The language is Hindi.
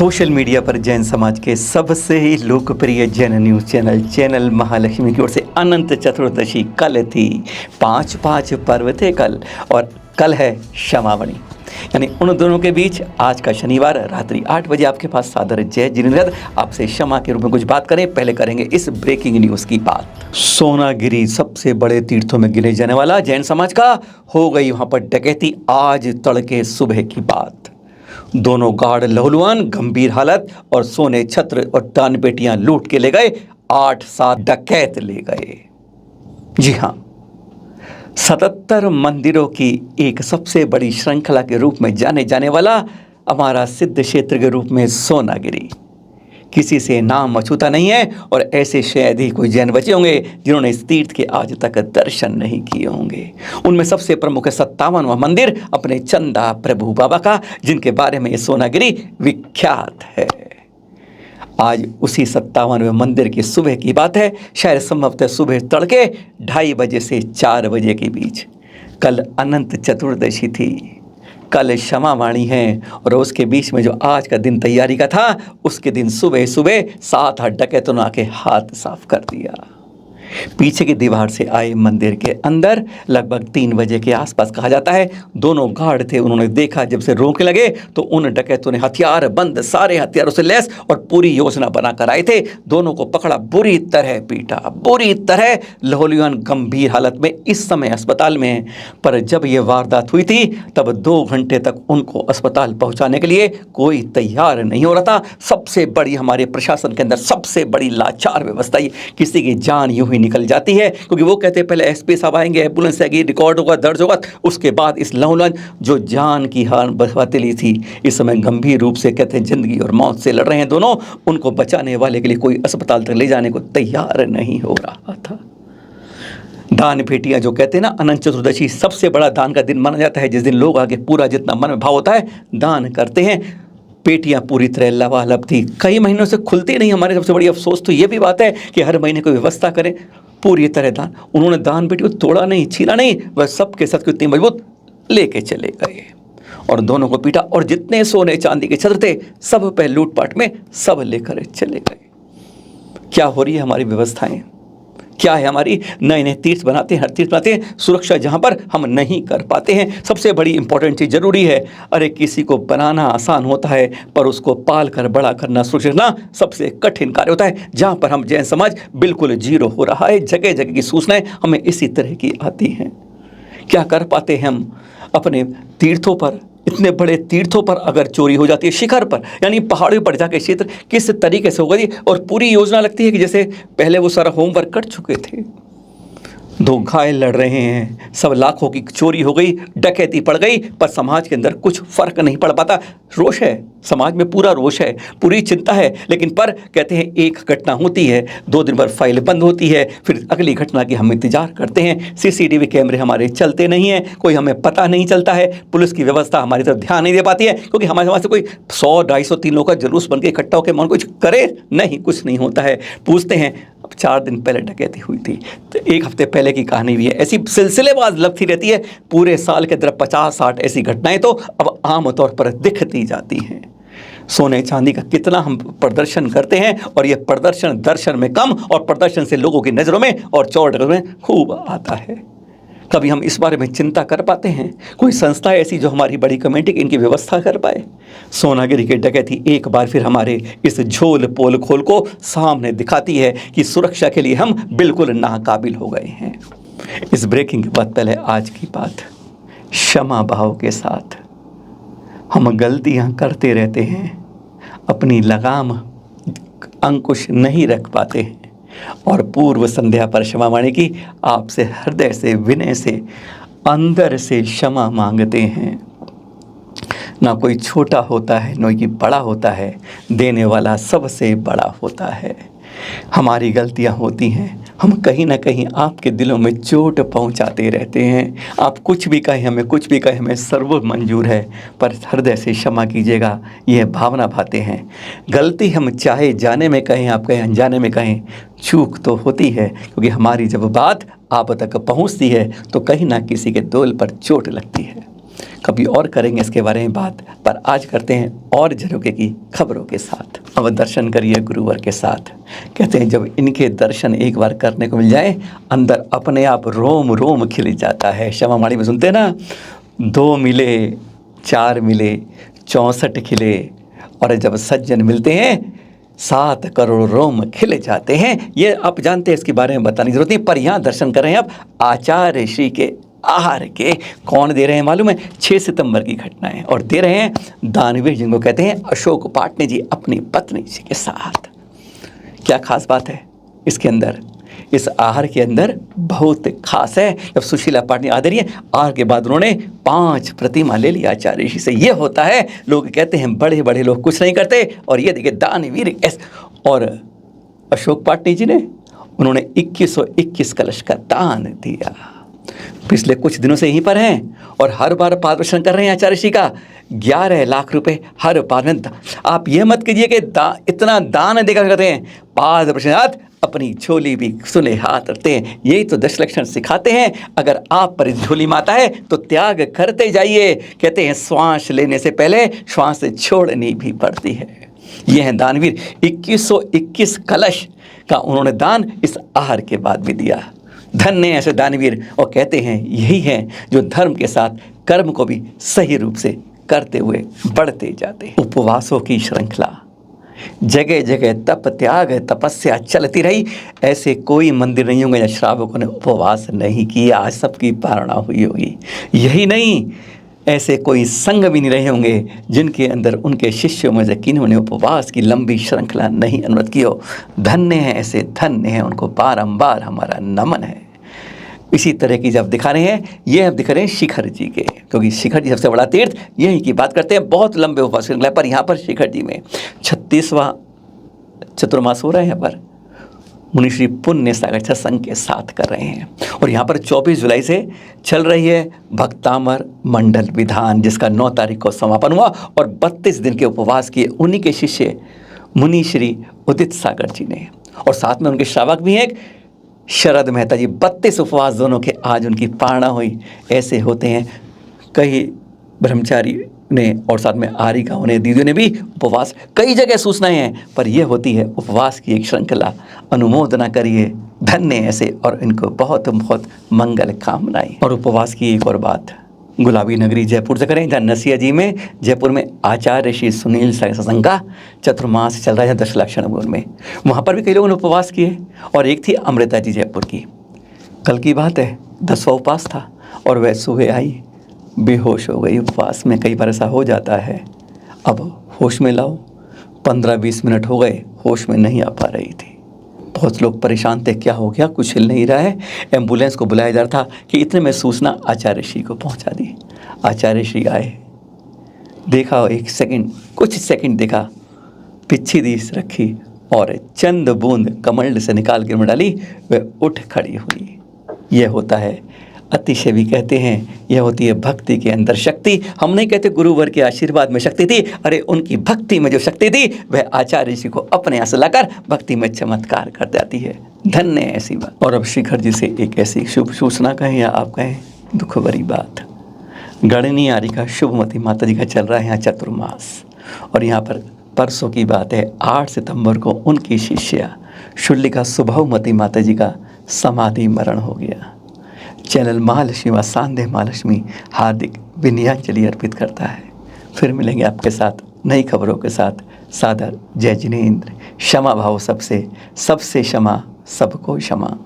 सोशल मीडिया पर जैन समाज के सबसे ही लोकप्रिय जैन न्यूज़ चैनल महालक्ष्मी की ओर से अनंत चतुर्दशी कल थी। 5 पर्व थे कल, और कल है क्षमावणी, यानी उन दोनों के बीच आज का शनिवार रात्रि 8 बजे आपके पास सादर जय जिनेंद्र आपसे क्षमा के रूप में कुछ बात करें। पहले करेंगे इस ब्रेकिंग न्यूज़ की बात। सोनागिरी सबसे बड़े तीर्थों में गिने जाने वाला जैन समाज का हो गई वहाँ पर डकैती। आज तड़के सुबह की बात, दोनों गार्ड लहूलुहान गंभीर हालत और सोने छत्र और दान पेटियां लूट के ले गए। 8-7 डकैत ले गए। जी हाँ, 77 मंदिरों की एक सबसे बड़ी श्रृंखला के रूप में जाने जाने वाला हमारा सिद्ध क्षेत्र के रूप में सोनागिरी किसी से नाम अछूता नहीं है, और ऐसे शायद ही कोई जैन बचे होंगे जिन्होंने इस तीर्थ के आज तक दर्शन नहीं किए होंगे। उनमें सबसे प्रमुख है 57वां मंदिर अपने चंदा प्रभु बाबा का, जिनके बारे में ये सोनागिरी विख्यात है। आज उसी 57वें मंदिर की सुबह की बात है, शायद संभवतः सुबह तड़के 2:30 बजे से 4 बजे के बीच। कल अनंत चतुर्दशी थी, कल क्षमावाणी है, और उसके बीच में जो आज का दिन तैयारी का था, उसके दिन सुबह सुबह 7 डकैतों ने आके हाथ साफ कर दिया। पीछे की दीवार से आए मंदिर के अंदर लगभग 3 बजे के आसपास कहा जाता है। दोनों गार्ड थे, उन्होंने देखा जब से रोकने लगे तो उन डकैतों ने हथियार बंद सारे हथियारों से लैस और पूरी योजना बनाकर आए थे। दोनों को पकड़ा, बुरी तरह पीटा, बुरी तरह लहूलुहान गंभीर हालत में इस समय अस्पताल में है। पर जब ये वारदात हुई थी तब 2 घंटे तक उनको अस्पताल पहुंचाने के लिए कोई तैयार नहीं हो रहा था। सबसे बड़ी हमारे प्रशासन के अंदर सबसे बड़ी लाचार व्यवस्था, किसी की जान यूं ही निकल जाती है, क्योंकि वो कहते हैं पहले एसपी साहब आएंगे, एम्बुलेंस आएगी, रिकॉर्ड होगा, दर्ज होगा, उसके बाद इस लहूलुहान जो जान की हार बर्बादी ली थी, इस समय गंभीर रूप से कहते हैं जिंदगी और मौत से लड़ रहे हैं दोनों। उनको बचाने वाले के लिए कोई अस्पताल तक ले जाने को तैयार नहीं हो रहा था। दान पेटियां जो कहते हैं ना, अनंत चतुर्दशी सबसे बड़ा दान का दिन माना जाता है, जिस दिन लोग आगे पूरा जितना मन में भाव होता है दान करते हैं। पेटियां पूरी तरह लबालब थी, कई महीनों से खुलती नहीं। हमारे सबसे बड़ी अफसोस तो ये भी बात है कि हर महीने कोई व्यवस्था करें पूरी तरह दान। उन्होंने दान पेटी को तोड़ा नहीं, छीना नहीं, वह सबके साथ इतनी मजबूत लेके चले गए और दोनों को पीटा, और जितने सोने चांदी के छत्र थे सब पे लूटपाट में सब लेकर चले गए। क्या हो रही है हमारी व्यवस्थाएं, क्या है हमारी? नए नए तीर्थ बनाते हैं, हर तीर्थ बनाते हैं, सुरक्षा जहाँ पर हम नहीं कर पाते हैं। सबसे बड़ी इंपॉर्टेंट चीज़ जरूरी है, अरे किसी को बनाना आसान होता है पर उसको पाल कर बड़ा करना, सुरक्षित रखना सबसे कठिन कार्य होता है। जहाँ पर हम जैन समाज बिल्कुल जीरो हो रहा है, जगह जगह की सूचनाएं हमें इसी तरह की आती हैं। क्या कर पाते हैं हम अपने तीर्थों पर? इतने बड़े तीर्थों पर अगर चोरी हो जाती है, शिखर पर यानी पहाड़ियों पर जाके क्षेत्र किस तरीके से होगा, और पूरी योजना लगती है कि जैसे पहले वो सारा होमवर्क कर चुके थे। 2 घायल लड़ रहे हैं, सब लाखों की चोरी हो गई, डकैती पड़ गई, पर समाज के अंदर कुछ फर्क नहीं पड़ पाता। रोष है समाज में, पूरा रोष है, पूरी चिंता है, लेकिन पर कहते हैं एक घटना होती है, 2 दिन पर फाइल बंद होती है, फिर अगली घटना की हम इंतजार करते हैं। सीसीटीवी कैमरे हमारे चलते नहीं हैं, कोई हमें पता नहीं चलता है, पुलिस की व्यवस्था हमारी तरफ ध्यान नहीं दे पाती है, क्योंकि हमारे समाज से कोई 100-250-3 लोगों का जुलूस बन के इकट्ठा होकर मन कुछ करे नहीं, कुछ नहीं होता है। पूछते हैं, अब 4 दिन पहले डकैती हुई थी, तो 1 हफ्ते पहले की कहानी भी है, ऐसी सिलसिलेवार लगती रहती है। पूरे साल के अंदर 50-60 ऐसी घटनाएं तो अब आम तौर पर दिखती जाती हैं। सोने चांदी का कितना हम प्रदर्शन करते हैं, और यह प्रदर्शन दर्शन में कम और प्रदर्शन से लोगों की नज़रों में और चौड़ में खूब आता है। कभी हम इस बारे में चिंता कर पाते हैं? कोई संस्था ऐसी जो हमारी बड़ी कमेटी इनकी व्यवस्था कर पाए? सोनागिरी की डकैती एक बार फिर हमारे इस झोल पोल खोल को सामने दिखाती है कि सुरक्षा के लिए हम बिल्कुल नाकाबिल हो गए हैं। इस ब्रेकिंग के बाद पहले आज की बात, क्षमा भाव के साथ हम गलतियां करते रहते हैं, अपनी लगाम अंकुश नहीं रख पाते हैं, और पूर्व संध्या पर क्षमावाणी की आपसे हृदय से विनय से अंदर से क्षमा मांगते हैं। ना कोई छोटा होता है ना कोई बड़ा होता है, देने वाला सबसे बड़ा होता है। हमारी गलतियां होती हैं, हम कहीं ना कहीं आपके दिलों में चोट पहुंचाते रहते हैं। आप कुछ भी कहें हमें, कुछ भी कहें हमें, सर्व मंजूर है, पर हृदय से क्षमा कीजिएगा, यह भावना भाते हैं। गलती हम चाहे जाने में कहें, आप कहें अनजाने में कहें, चूक तो होती है, क्योंकि हमारी जब बात आप तक पहुंचती है तो कहीं ना किसी के दिल पर चोट लगती है। कभी और करेंगे इसके बारे में बात, पर आज करते हैं और झरोखे की खबरों के साथ। अब दर्शन करिए गुरुवर के साथ। कहते हैं जब इनके दर्शन एक बार करने को मिल जाए, अंदर अपने आप रोम रोम खिल जाता है। क्षमा माड़ी में सुनते हैं ना, 2 मिले 4 मिले 64 खिले, और जब सज्जन मिलते हैं 7 करोड़ रोम खिले जाते हैं। ये आप जानते हैं, इसके बारे में बताने की जरूरत नहीं, पर यहाँ दर्शन कर रहे हैं आप आचार्य श्री के आहार के। कौन दे रहे हैं मालूम है? 6 सितंबर की घटना है, और दे रहे हैं दानवीर जिनको कहते हैं अशोक पाटनी जी अपनी पत्नी जी के साथ। क्या खास बात है इसके अंदर? इस आहार के अंदर बहुत खास है। जब सुशीला पाटनी आ रही है, आहार के बाद उन्होंने 5 प्रतिमा ले लिया आचार्य ऋषि से। ये होता है, लोग कहते हैं बड़े बड़े लोग कुछ नहीं करते, और ये देखिए दानवीर और अशोक पाटनी जी ने उन्होंने 2121 कलश का दान दिया। पिछले कुछ दिनों से यहीं पर हैं और हर बार पादप्रदर्शन कर रहे हैं आचार्य ऋषि का। 11 लाख रुपए हर पाद में। आप ये मत कीजिए कि इतना दान देकर करते हैं, पादप्रदर्शन अपनी झोली भी सुने हाथ रखते हैं। यही तो 10 लक्षण सिखाते हैं। अगर आप पर झोली माता है तो त्याग करते जाइए। कहते हैं श्वास लेने से पहले श्वास छोड़नी भी पड़ती है। यह है दानवीर। 2121 कलश का उन्होंने दान इस आहार के बाद भी दिया। धन्य ऐसे दानवीर। और कहते हैं यही है जो धर्म के साथ कर्म को भी सही रूप से करते हुए बढ़ते जाते हैं। उपवासों की श्रृंखला, जगह जगह तप त्याग तपस्या चलती रही। ऐसे कोई मंदिर नहीं होंगे जहाँ श्रावकों ने उपवास नहीं किया। आज सबकी पारणा हुई होगी। यही नहीं, ऐसे कोई संघ भी नहीं रहे होंगे जिनके अंदर उनके शिष्यों में से किन्होंने उपवास की लंबी श्रृंखला नहीं अनुमत की हो। धन्य है ऐसे, धन्य है उनको बारंबार हमारा नमन है। इसी तरह की जब दिखा रहे हैं, ये अब दिखा रहे हैं शिखर जी के, क्योंकि शिखर जी सबसे बड़ा तीर्थ यही की बात करते हैं। बहुत लंबे उपवास श्रृंखला, पर यहाँ पर शिखर जी में 36वां चतुर्मास हो रहा है। यहाँ पर मुनिश्री पुण्य सागर सत्संग के साथ कर रहे हैं। और यहाँ पर 24 जुलाई से चल रही है भक्तामर मंडल विधान, जिसका 9 तारीख को समापन हुआ। और 32 दिन के उपवास किए उन्हीं के शिष्य मुनिश्री उदित सागर जी ने, और साथ में उनके श्रावक भी हैं शरद मेहता जी। 32 उपवास दोनों के आज उनकी पारणा हुई। ऐसे होते हैं कई ब्रह्मचारी ने, और साथ में आरिकाओं ने, दीदियों ने भी उपवास। कई जगह सूचनाएं हैं, पर यह होती है उपवास की एक श्रृंखला। अनुमोदना करिए, धन्य ऐसे, और इनको बहुत बहुत मंगल कामनाएं। और उपवास की एक और बात, गुलाबी नगरी जयपुर से करें, जहाँ नसिया जी में जयपुर में आचार्य श्री सुनील सत्संग का चतुर्मास चल रहा है 10 लक्षण में। वहाँ पर भी कई लोगों ने उपवास किए। और एक थी अमृता जी जयपुर की, कल की बात है, 10वां उपवास था, और वह सुबह आई बेहोश हो गई। उपवास में कई बार ऐसा हो जाता है। अब होश में लाओ, 15-20 मिनट हो गए, होश में नहीं आ पा रही थी। बहुत लोग परेशान थे, क्या हो गया, कुछ हिल नहीं रहा है। एम्बुलेंस को बुलाया जा रहा था कि इतने में सूचना आचार्य श्री को पहुंचा दी। आचार्य श्री आए, देखा 1 सेकंड, कुछ सेकंड देखा, पिच्छी दीस रखी और चंद बूंद कमंड से निकाल कर डाली, वह उठ खड़ी हुई। यह होता है अतिशय भी कहते हैं, यह होती है भक्ति के अंदर शक्ति। हम नहीं कहते गुरुवर के आशीर्वाद में शक्ति थी, अरे उनकी भक्ति में जो शक्ति थी वह आचार्य जी को अपने यहाँ से लाकर भक्ति में चमत्कार कर जाती है। धन्य है ऐसी बात। और अब शिखर जी से एक ऐसी शुभ सूचना कहें या आप कहें दुख भरी बात। गणनी आरिका शुभमती माता जी का चल रहा है यहाँ चतुर्मास, और यहाँ पर परसों की बात है 8 सितंबर को उनकी शिष्या शुल्लिका सुभवमती माता जी का समाधि मरण हो गया। चैनल महालक्ष्मी व सांदेह महालक्ष्मी हार्दिक विनयाञ्जलि अर्पित करता है। फिर मिलेंगे आपके साथ नई खबरों के साथ। सादर जय जिनेंद्र। क्षमा भाव सबसे, सबसे क्षमा, सबको क्षमा।